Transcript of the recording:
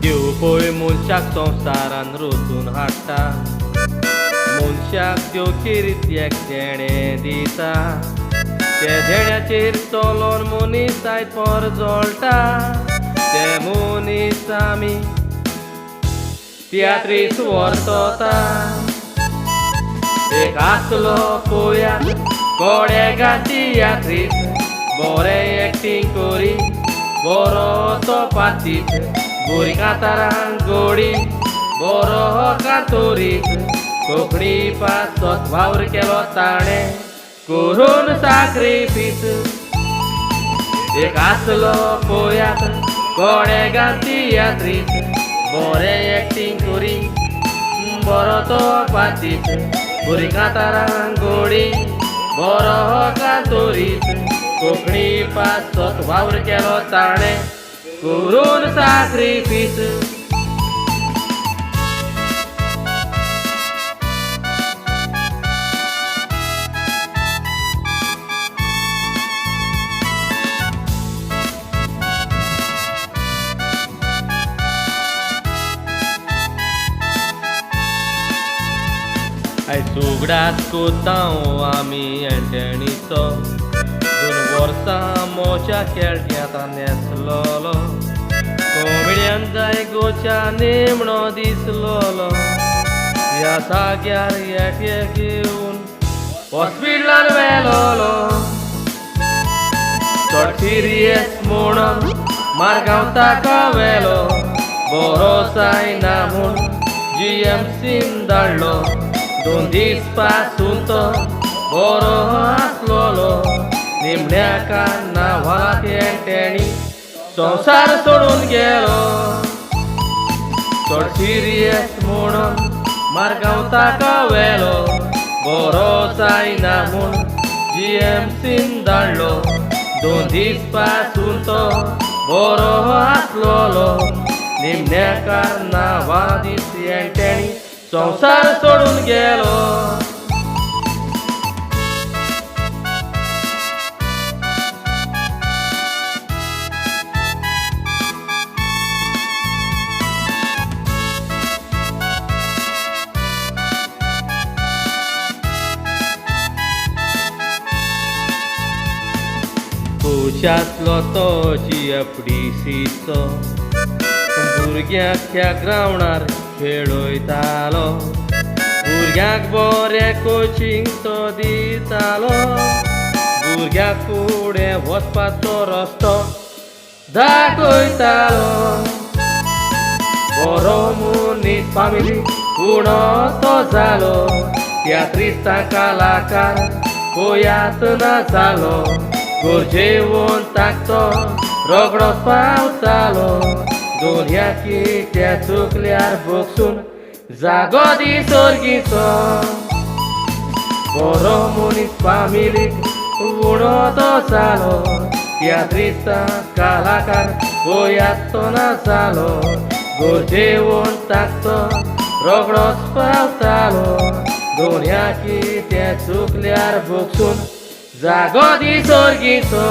देव पळय मनशाक संवसारान रचून हाडटा, मनशाक देव कित्याक देणें दिता, ते देण्याचेर चलोन मनीस आयज पर जळटा, ते मनीस आमी तियात्रीस व्हरता। एक आसलो पळयात कोडेगांव तियात्रीत, बरें एक्टिंग करी बरो तो पातीत, बरी कांतारां गोडी बरो कांतोरीत, कोंकणी पासोत वावर केलो ताणें करून सॅक्रिफीस। एक आसलो पळयात कोडेगांव तियात्रीत, बरें एक्टिंग करी बरो तो पातीत, बरी कांतारां गोडी बरो कांतोरीत, कोंकणी पासोत वावर केलो ताणें करून सॅक्रिफीस। आयज उगडास कोतांव आमी एंटणीचो, 2 वर्सां मोच्या खेळट्यांत नेसलोलो, कॉमेडियन जाय गोच्या निमणो दिसलोलो, ह्या जाग्यार येट्ये घेवन हॉस्पिटलान व्हेलोलो, चड सिरियस म्हणून मारगांव ताका व्हेलो, बरो जायना म्हूण GMCन धाडलो, 2 दीस पासून तो बरो आसलोलो, निमण्या कार्नावालाक एंटणी संवसार सोडून गेलो, चड सिरियस म्हणून मारगांव ताका व्हेलो, बरो जायना म्हूण GMCन धाडलो, 2 दीस पासून तो बरो आसलोलो, निमण्या कार्नावाला दीस एंटणी संवसार सोडून गेलो। कोचासलो तो GFDCचो, भुरग्यांक ह्या ग्रावंडार खेळयतालो, भुरग्यांक बरें कोचिंग तो दितालो, भुरग्यांक फुडें वचपाचो रस्तो दाखयतालो, बरो मनीस फामिली उणो तो जालो, तियात्रिस्तां कलाकार पळयात ना जालो, गोरजेवून ताकतो रोगडोच पावतालो, दोनयाकी त्या चुकल्यार भोगसून जागो दी सोर्गीचो, बरो मनीस फामिलीक उणो तो जालो, तियात्रिस्तां कलाकार पळयात तो ना जालो, गोरजेवून ताकतो रोगडोच पावतालो, दोनयाकी त्या चुकल्यार भोगसून जागो दी सोर्गीचो।